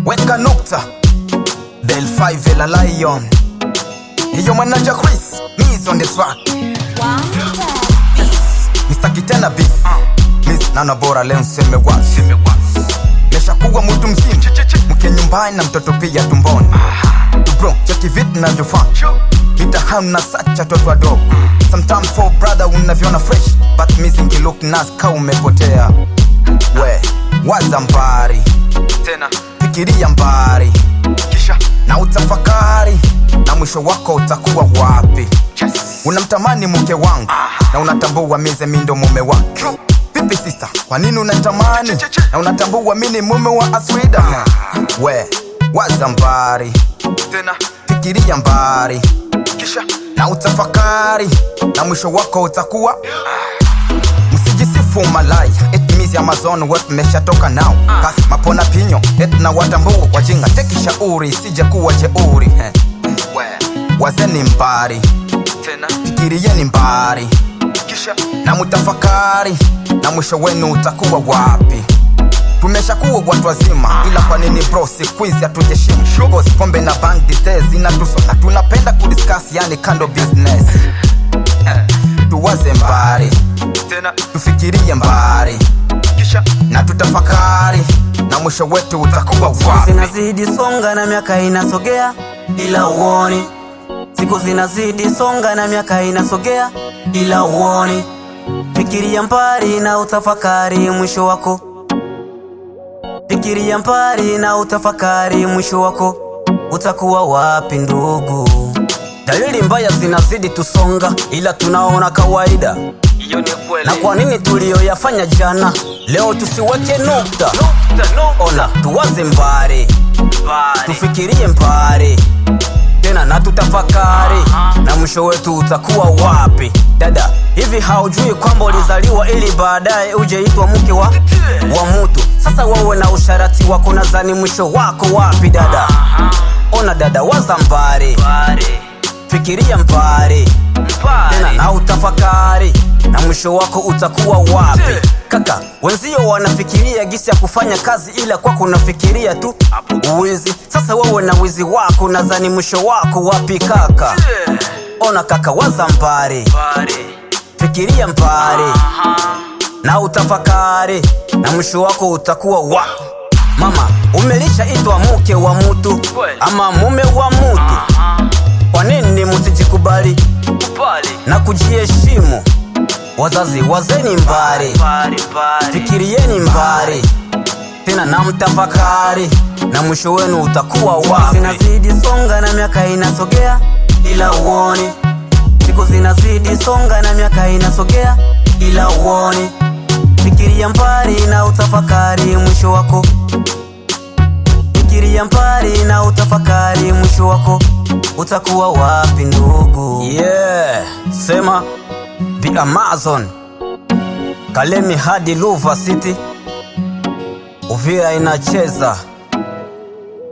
Weka nukta Del 5 Ela Lion. Hiyo manager Chris Miss on the track. Mr. Kitena beef Miss Nana bora leo nseme wazi. Lesha kuwa mtu mzima mke nyumbani na mtoto pia tumboni. Bro, cheki vitu navyofanya Vita hamna sacha toto wadogo. Sometimes for brother unaviona fresh, but missing you look nice ka umepotea. We, waza mbari tena, fikiria mbari kisha na utafakari, na mwisho wako utakuwa wapi? Unamtamani mke wangu na unatambua mize mindo mume wake. Vipi sister, kwa nini unatamani na unatambua mini mume wa Aswida? We, waza mbari tena, fikiria mbari kisha na utafakari, na mwisho wako utakuwa msijisifu malaya. Etimizi Amazon wet meshatoka nao kasi mapona pinyo na watambua wajinga. Teki shauri sije kuwa jeuri. Wazeni mbari tena, fikirieni mbari kisha na mutafakari, na mwisho wenu utakuwa wapi? Tumeshakuwa watu wazima, ila kwa nini bro siku hizi hatujaheshimu? Boss pombe na bank details inatuso, na tunapenda kudiscuss yani kando business. Tuwaze mbari tena, tufikirie mbari kisha na tutafakari, na mwisho wetu utakuwa wapi? Zinazidi songa na miaka inasogea ila uoni. Siku zinazidi songa na miaka inasogea ila uoni. Fikiria mbari na utafakari, mwisho wako. Fikiria mbari na utafakari, mwisho wako utakuwa wapi ndugu? Dalili mbaya zinazidi tusonga ila tunaona kawaida. Iyo ni kweli. Na kwa nini tulioyafanya jana leo tusiweke nukta? Ona, tuwaze mbari, tufikirie mbari tena na tutafakari, na mwisho wetu utakuwa wapi? Dada, hivi haujui kwamba ulizaliwa ili baadaye uje itwa mke wa mtu? Sasa wewe na usharati wako nadhani mwisho wako wapi dada? Ona dada, waza mbari, fikiria mbari tena na utafakari, na mwisho wako utakuwa wapi? Kaka, wenzio wanafikiria gisi ya kufanya kazi ila kwako unafikiria tu uwizi. Sasa wewe na wizi wako nadhani mwisho wako wapi kaka? Ona kaka, waza mbari, fikiria mbari na utafakari, na mwisho wako utakuwa wapi? Mama, umelisha itwa mke wa mtu ama mume wa mtu. Kwa nini musijikubali na kujiheshimu? Wazazi, wazeni mbari, fikirieni mbari tena na mtafakari, na mwisho wenu utakuwa wapi? Zinazidi songa na miaka inasogea ila uoni. Siku zinazidi songa na miaka inasogea ila uoni. Fikiria mbari na utafakari, mwisho wako. Fikiria mbari na utafakari, mwisho wako utakuwa wapi ndugu? Yeah, sema Bi Amazon, Kalemi hadi Luva City, Uvira inacheza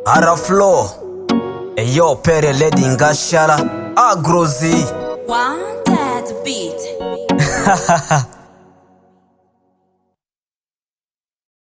Araflo, Eyo Pere Lady Ngashara Agrozi. Want that beat?